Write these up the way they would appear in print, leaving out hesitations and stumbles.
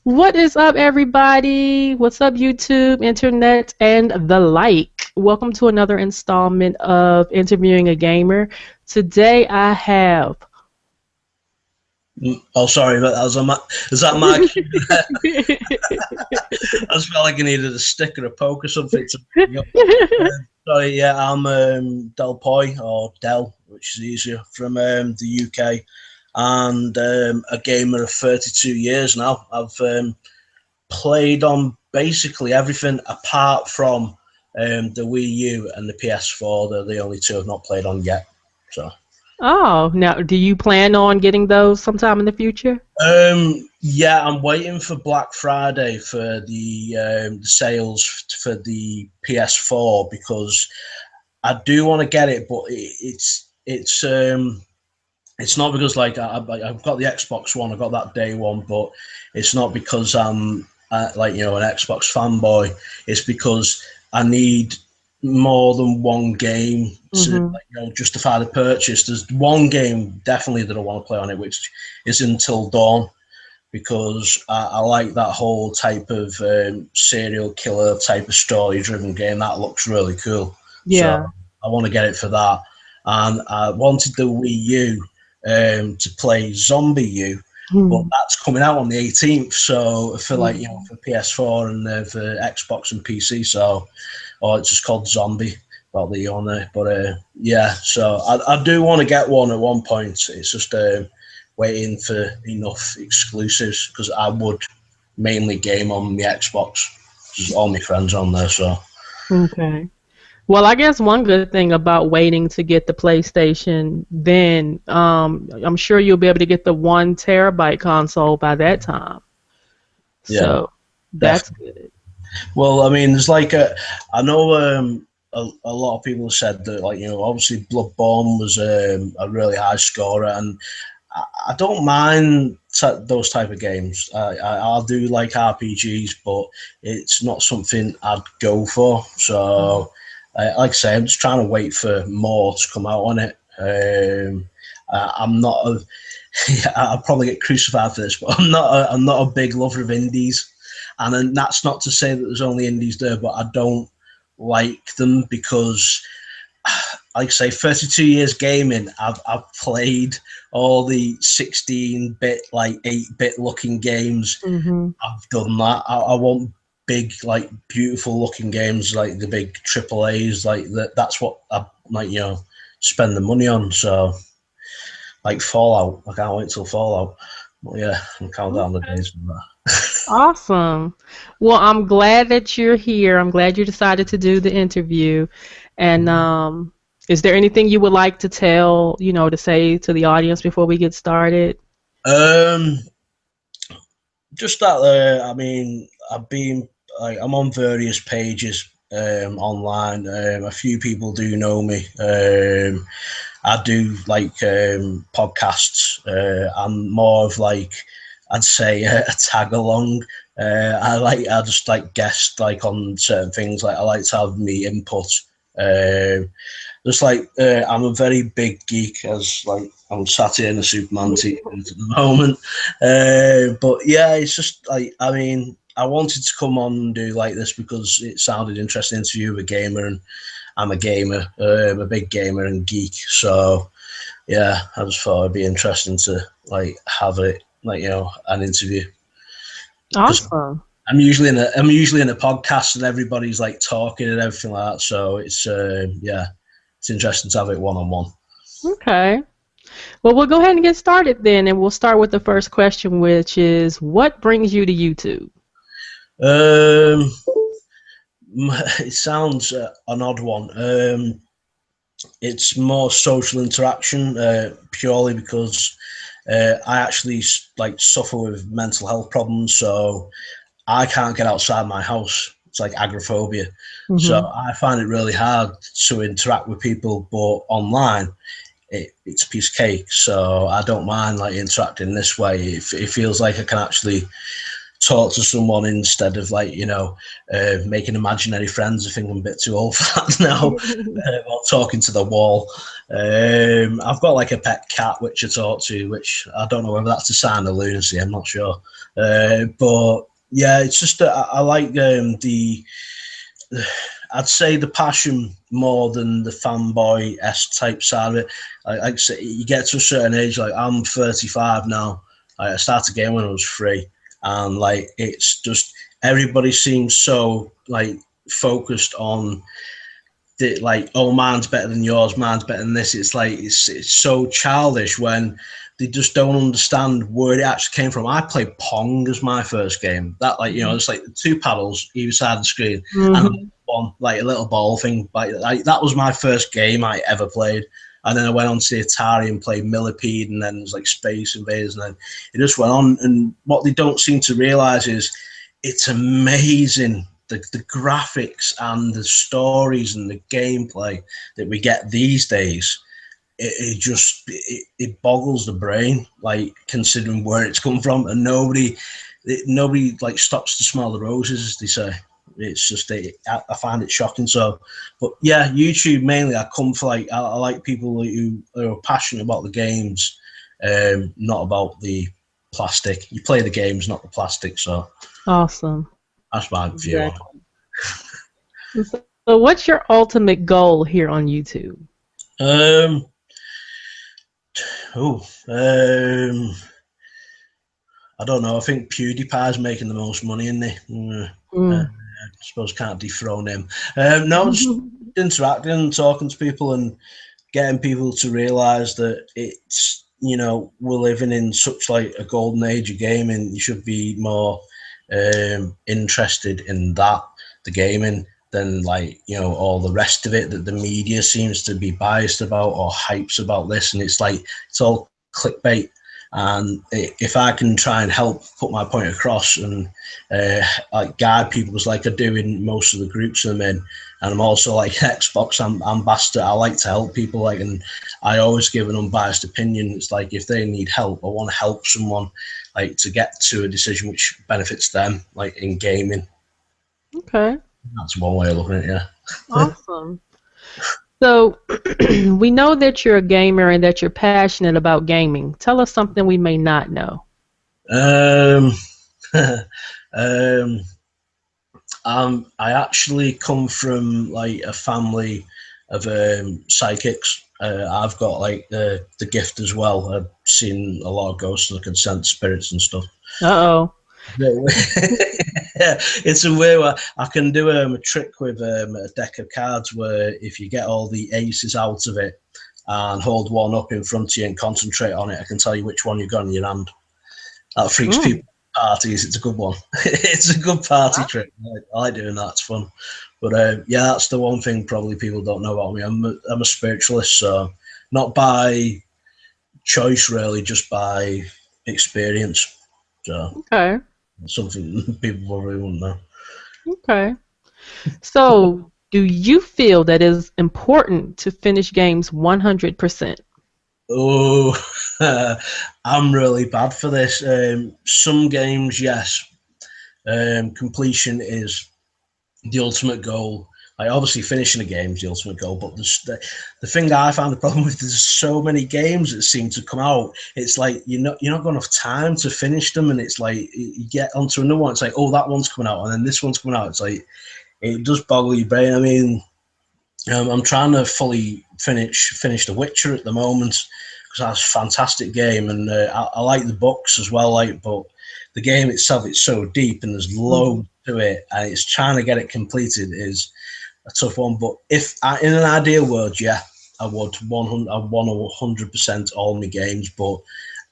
What is up, everybody? What's up, YouTube, internet, and the like? Welcome to another installment of Interviewing a Gamer. Today I have. Oh, sorry, but that was a is that my cue? I just felt like I needed a stick or a poke or something to pick me up. Sorry, yeah, I'm Delpoi or Del, which is easier, from the UK, and a gamer of 32 years now. I've played on basically everything apart from the Wii U and the PS4. They're the only two I've not played on yet. So. Oh, now, do you plan on getting those sometime in the future? Yeah, I'm waiting for Black Friday for the sales for the PS4 because I do want to get it, but it's not because like I've got the Xbox One, I got that day one, but it's not because I'm like an Xbox fanboy. It's because I need more than one game to Mm-hmm. justify the purchase. There's one game definitely that I want to play on it, which is Until Dawn, because I like that whole type of serial killer type of story driven game. That looks really cool. So Yeah. I want to get it for that. And I wanted the Wii U to play Zombie U, but Hmm. that's coming out on the 18th. So for Hmm. for PS4 and for Xbox and PC. So, or it's just called Zombie. About the on there, but yeah. So I do want to get one at one point. It's just waiting for enough exclusives because I would mainly game on the Xbox. There's all my friends on there, so Okay. Well, I guess one good thing about waiting to get the PlayStation, then I'm sure you'll be able to get the 1 terabyte console by that time. yeah, So that's definitely. good. Well, I mean, there's like I know a lot of people have said that obviously Bloodborne was a really high scorer, and I don't mind those type of games. I do like RPGs, but it's not something I'd go for. So, like I say, I'm just trying to wait for more to come out on it. I'm not a, I'll probably get crucified for this, but I'm not a big lover of indies, and then that's not to say that there's only indies there, but I don't like them because like I say, 32 years gaming, I've played all the 16-bit, like 8-bit looking games. Hmm. I've done that. I want big, like beautiful looking games, like the big triple A's, like that. That's what I like, spend the money on. So, like Fallout, I can't wait till Fallout. But yeah, I'm counting down the Okay. days for that. Awesome. Well, I'm glad that you're here. I'm glad you decided to do the interview. And is there anything you would like to tell, to say to the audience before we get started? Um, just that I mean, I'm on various pages online. A few people do know me. I do like podcasts. I'm more of like, I'd say a tag along. I just like guest like on certain things. Like I like to have me input. Um, just like I'm a very big geek, as like I'm sat here in a Superman t-shirt at the moment. But yeah, it's just like, I mean, I wanted to come on and do like this because it sounded interesting to interview a gamer, and I'm a gamer, a big gamer and geek. So yeah, I just thought it'd be interesting to like have it like an interview because Awesome. I'm usually in a podcast and everybody's like talking and everything like that. So it's yeah, it's interesting to have it one on one. Okay. Well, we'll go ahead and get started then, and we'll start with the first question, which is what brings you to YouTube? Um, it sounds an odd one. It's more social interaction, purely because I actually like suffer with mental health problems, so I can't get outside my house. It's like agoraphobia, so Hmm. I find it really hard to interact with people. But online, it's a piece of cake, so I don't mind like interacting this way. It feels like I can actually talk to someone instead of like making imaginary friends. I think I'm a bit too old for that now. Or talking to the wall. I've got like a pet cat which I talk to, which I don't know whether that's a sign of lunacy. I'm not sure, but yeah, it's just that I like the I'd say the passion more than the fanboy s type side of it. Like I say, you get to a certain age. Like I'm 35 now. I started game when I was 3, and like it's just everybody seems so like focused on the like, oh, mine's better than yours, mine's better than this. It's like it's so childish when they just don't understand where it actually came from. I played Pong as my first game. That like it's like 2 paddles either side of the screen and Mm-hmm. one like a little ball thing. Like that was my first game I ever played. And then I went on to the Atari and played Millipede, and then it was like Space Invaders, and then it just went on. And what they don't seem to realize is it's amazing the graphics and the stories and the gameplay that we get these days. It boggles the brain, like considering where it's come from, and nobody like stops to smell the roses, as they say. It's just I find it shocking. So, but yeah, YouTube mainly. I come for like I like people who are passionate about the games, not about the plastic. You play the games, not the plastic. So Awesome. that's my view on Exactly. So what's your ultimate goal here on YouTube? it. Oh, I don't know. I think PewDiePie's making the most money in there. I Mm. suppose can't dethrone him. No, just interacting and talking to people and getting people to realise that it's we're living in such like a golden age of gaming. You should be more interested in that, the gaming, than like all the rest of it that the media seems to be biased about or hypes about this, and it's like it's all clickbait. And if I can try and help put my point across and like guide people, as like I do in most of the groups I'm in, and I'm also like an Xbox ambassador. I like to help people, like, and I always give an unbiased opinion. It's like if they need help, I want to help someone like to get to a decision which benefits them, like in gaming. Okay. That's one way of looking at it. Awesome. So we know that you're a gamer and that you're passionate about gaming. Tell us something we may not know. Yeah. um, I actually come from like a family of psychics. I've got like the gift as well. I've seen a lot of ghosts and I can sense spirits and stuff. Uh-oh. It's a way where I can do a trick with a deck of cards where if you get all the aces out of it and hold one up in front of you and concentrate on it, I can tell you which one you've got in your hand. That freaks Mm. people parties. It's a good one. It's a good party Wow. trick. I like doing that. It's fun. But yeah, that's the one thing probably people don't know about me. I'm a spiritualist, so not by choice really, just by experience. So Okay. something people probably wouldn't know. Okay. So do you feel that it is important to finish games 100%? Oh, I'm really bad for this. Some games, yes. Completion is the ultimate goal. Like obviously finishing a game is the ultimate goal, but the thing I found the problem with, there's so many games that seem to come out. It's like you're not got enough time to finish them, and it's like you get onto another one. It's like, oh, that one's coming out, and then this one's coming out. It's like it does boggle your brain. I mean, I'm trying to fully finish The Witcher at the moment because that's a fantastic game, and I like the books as well. Like, but the game itself, it's so deep and there's Mhm. loads to it, and it's trying to get it completed is a tough one. But if in an ideal world, yeah, I would 100. I want 100% all my games, but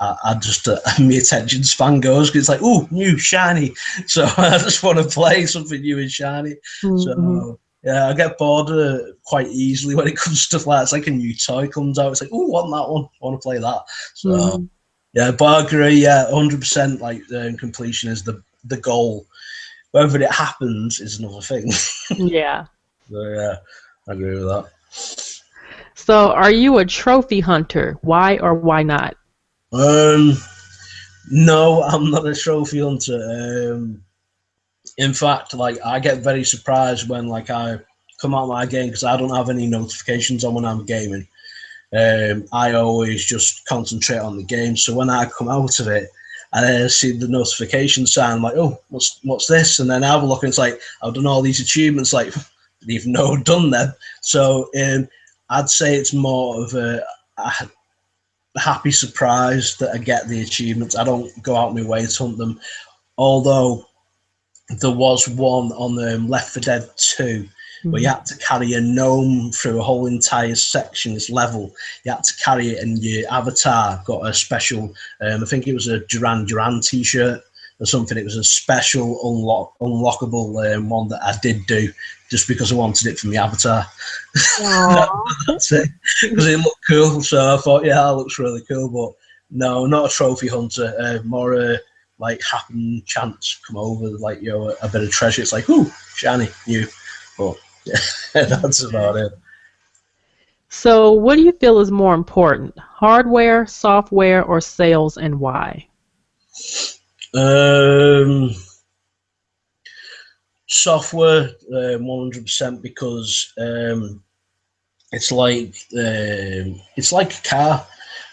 I just my attention span goes. It's like, oh, new shiny, so I just want to play something new and shiny. Mhm. So yeah, I get bored quite easily when it comes to stuff like that. It's like a new toy comes out. It's like, oh, I want that one. I want to play that. So Mhm. yeah, but I agree. Yeah, 100%. Like completion is the goal. Whether it happens is another thing. Yeah. So yeah, I agree with that. So are you a trophy hunter? Why or why not? Um, No, I'm not a trophy hunter. In fact, like I get very surprised when like I come out of my game because I don't have any notifications on when I'm gaming. I always just concentrate on the game. So when I come out of it, and I see the notification sign, I'm like, oh, what's this? And then I have a look, and it's like I've done all these achievements, like didn't even know I've done them. So I'd say it's more of a happy surprise that I get the achievements. I don't go out my way to hunt them, although there was one on Left 4 Dead 2 where you Mhm. had to carry a gnome through a whole entire section, this level. You had to carry it, and your avatar got a special, I think it was a Duran Duran t shirt or something. It was a special unlockable one that I did do just because I wanted it from the avatar. Aw. That's it. Because it looked cool. So I thought, yeah, that looks really cool. But no, not a trophy hunter. More like happen chance come over, like a bit of treasure. It's like, ooh, shiny, new. But yeah, that's about Okay. it. So, what do you feel is more important, hardware, software, or sales, and why? Um, Software, 100% because it's like a car.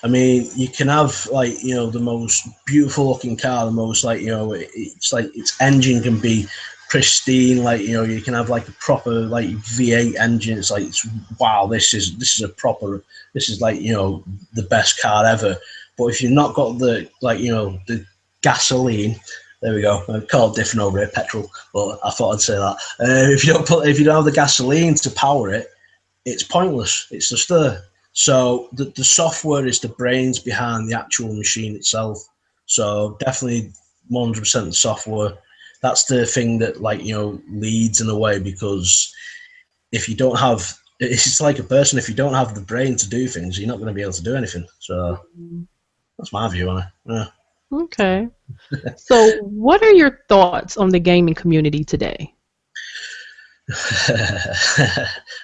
I mean, you can have like the most beautiful looking car, the most like it's like its engine can be pristine. Like you can have like a proper like V8 engine. It's like wow, this is a proper this is like the best car ever. But if you've not got the like the gasoline, there we go. I call it different over here, petrol. But I thought I'd say that if you don't have the gasoline to power it, it's pointless. It's just there. So the software is the brains behind the actual machine itself. So definitely 100% the software. That's the thing that leads in a way because if you don't have, it's like a person. If you don't have the brain to do things, you're not going to be able to do anything. So Mhm. that's my view on it. Yeah. Okay. So, what are your thoughts on the gaming community today?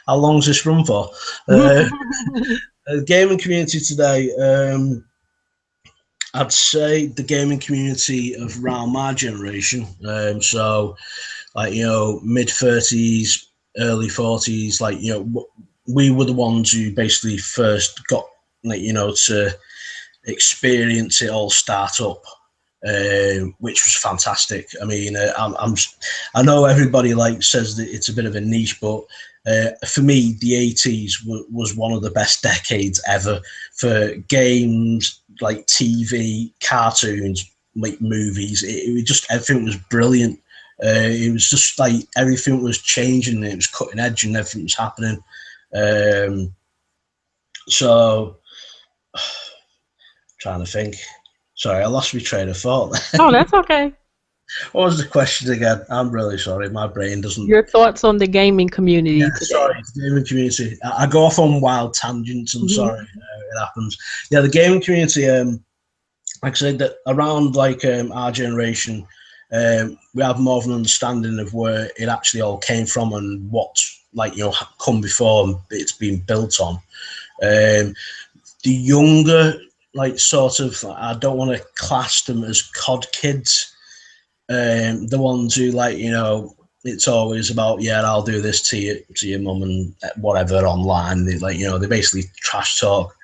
How long's this run for? Uh, the gaming community today. I'd say the gaming community of around my generation. So like mid 30s, early 40s. Like we were the ones who basically first got like to experience it all start up, which was fantastic. I mean, I know everybody like says that it's a bit of a niche, but for me, the 80s was one of the best decades ever for games, like TV, cartoons, like movies. It was just everything was brilliant. It was just like everything was changing. It was cutting edge, and everything was happening. Um, so, trying to think. Sorry, I lost my train of thought. Oh, that's okay. What was the question again? I'm really sorry. My brain doesn't. Your thoughts on the gaming Yeah, community today? sorry. The gaming community. I go off on wild tangents. I'm sorry. Mhm. It happens. Yeah, the gaming community. Like I said, that around like our generation, we have more of an understanding of where it actually all came from and what's like come before and it's been built on. The younger, like sort of, I don't want to class them as COD kids. The ones who like it's always about yeah I'll do this to your mum and whatever online. They like they basically trash talk.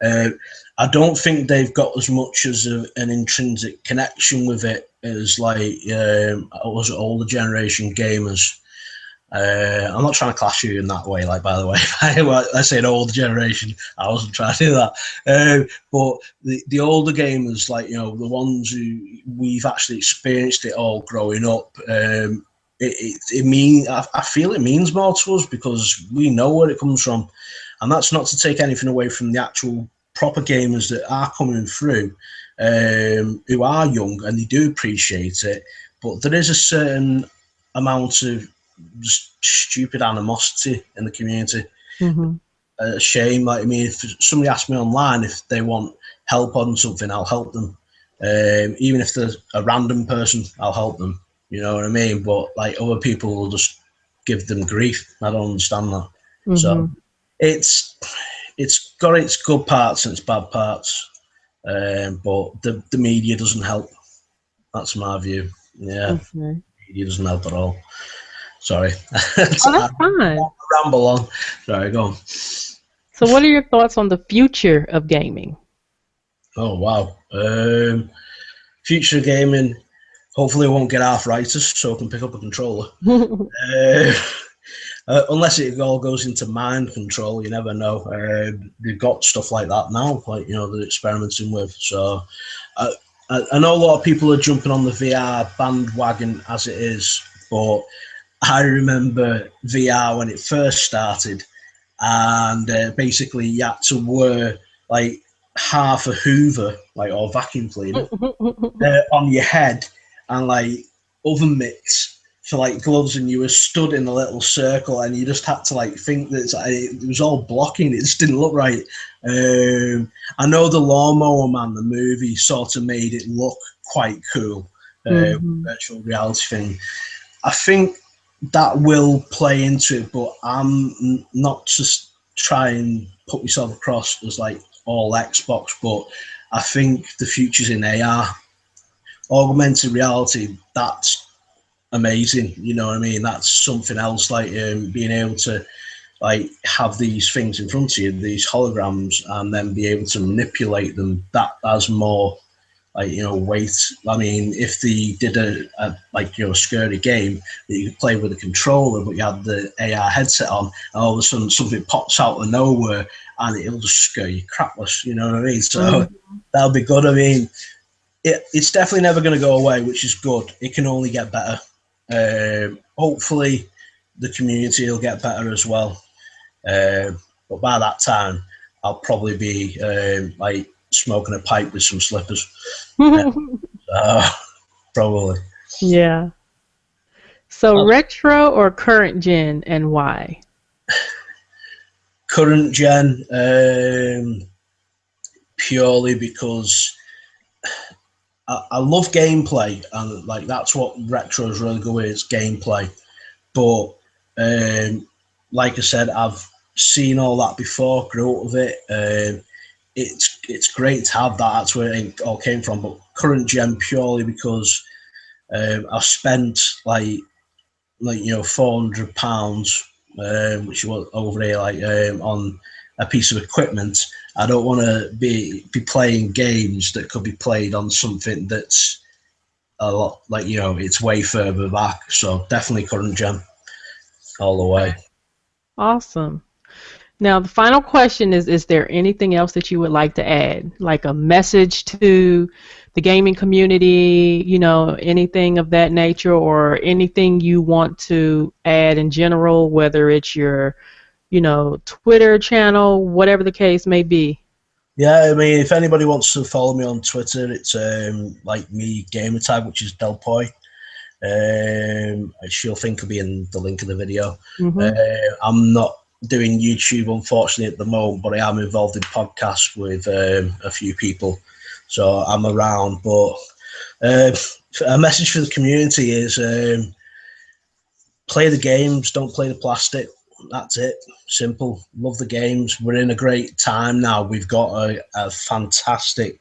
uh, I don't think they've got as much as an intrinsic connection with it as like was older generation gamers. I'm not trying to clash you in that way, like, by the way. I say an older generation. I wasn't trying to do that. But the older gamers, like, the ones who we've actually experienced it all growing up, I feel it means more to us because we know where it comes from. And that's not to take anything away from the actual proper gamers that are coming through, who are young and they do appreciate it. But there is a certain amount of just stupid animosity in the community. Mhm. A shame. Like, I mean, if somebody asks me online if they want help on something, I'll help them. Even if there's a random person, I'll help them. You know what I mean? But like other people will just give them grief. I don't understand that. So Mhm. it's it's got its good parts and its bad parts. But the media doesn't help. That's my view. Yeah, Okay. media doesn't help at all. Sorry, Oh, I that's fine. ramble on. Sorry, go on. So, what are your thoughts on the future of gaming? Oh wow. Future gaming. Hopefully, it won't get arthritis, so I can pick up a controller. Uh, unless it all goes into mind control, you never know. They've got stuff like that now, like they're experimenting with. So I, I know a lot of people are jumping on the VR bandwagon as it is, but I remember VR when it first started, and basically you had to wear like half a Hoover, like or vacuum cleaner, on your head, and like oven mitts for like gloves, and you were stood in a little circle, and you just had to like think that it was all blocking. It just didn't look right. I know the Lawnmower Man, the movie, sort of made it look quite cool. Hmm. Virtual reality thing. I think that will play into it, but I'm not just try and put myself across as like all Xbox, but I think the future's in AR, augmented reality. That's amazing. You know what I mean? That's something else. Like being able to like have these things in front of you, these holograms, and then be able to manipulate them. That has more like weight. I mean, if they did a like scary game that you could play with a controller, but you had the AR headset on, and all of a sudden something pops out of nowhere and it'll just scare you crapless. You know what I mean? So that'll be good. I mean, it's definitely never going to go away, which is good. It can only get better. Hopefully, the community will get better as well. But by that time, I'll probably be like smoking a pipe with some slippers. Uh, Probably. Yeah. So, retro or current gen, and why? Current gen, purely because I love gameplay, and like that's what retro is really good with. It's gameplay. But like I said, I've seen all that before, grew up with it. It's great to have that. That's where it all came from. But current gen purely because I've spent £400, which was over here on a piece of equipment. I don't want to be playing games that could be played on something that's a lot it's way further back. So definitely current gen all the way. Awesome. Now, the final question is there anything else that you would like to add? Like a message to the gaming community, anything of that nature, or anything you want to add in general, whether it's your, Twitter channel, whatever the case may be. Yeah, I mean, if anybody wants to follow me on Twitter, it's like me gamer tag, which is Delpoi. She'll think will be in the link of the video. Hmm. I'm not doing YouTube, unfortunately, at the moment, but I am involved in podcasts with a few people, so I'm around. But uh, a message for the community is play the games, don't play the plastic. That's it. Simple. Love the games. We're in a great time now. We've got a fantastic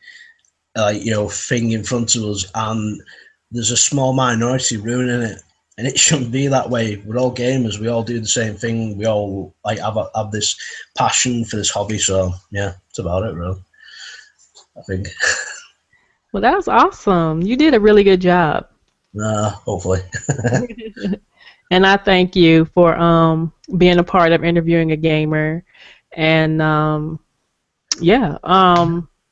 thing in front of us, and there's a small minority ruining it, and it shouldn't be that way. We're all gamers. We all do the same thing. We all have this passion for this hobby. So yeah, that's about it, really. I think. Well, that was awesome. You did a really good job. Hopefully. And I thank you for being a part of interviewing a gamer. And yeah,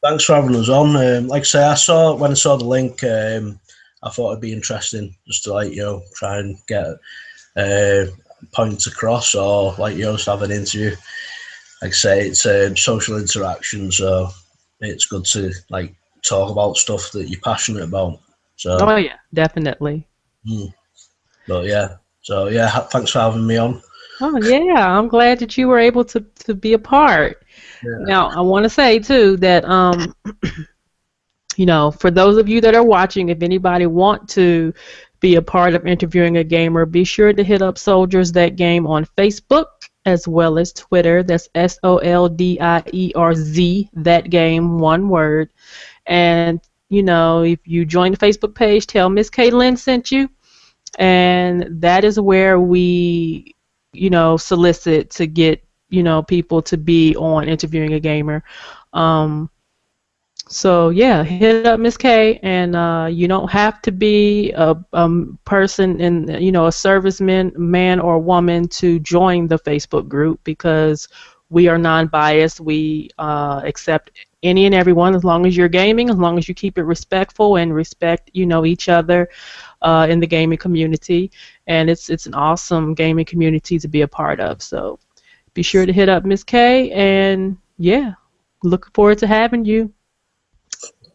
Thanks for having us on. Like I say, when I saw the link, I thought it'd be interesting just to try and get points across, or just have an interview. Like I say, it's social interaction, so it's good to talk about stuff that you're passionate about. So, oh yeah, definitely. mm, but yeah, so yeah, thanks for having me on. Oh yeah, I'm glad that you were able to be a part. Yeah, Now, I want to say too that for those of you that are watching, if anybody want to be a part of interviewing a gamer, be sure to hit up Soldiers That Game on Facebook. as well as Twitter. That's SOLDIERZ, that game, one word. And, if you join the Facebook page, tell Miss Kaylin sent you. And that is where we, solicit to get, people to be on interviewing a gamer. Um, so yeah, hit up Miss K, and you don't have to be a person in, a serviceman, man or woman to join the Facebook group because we are non-biased. We accept any and everyone as long as you're gaming, as long as you keep it respectful and respect, each other in the gaming community. And it's an awesome gaming community to be a part of. So be sure to hit up Miss K, and yeah, looking forward to having you.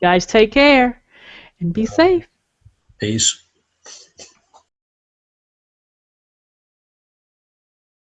Guys, take care and be safe. Peace.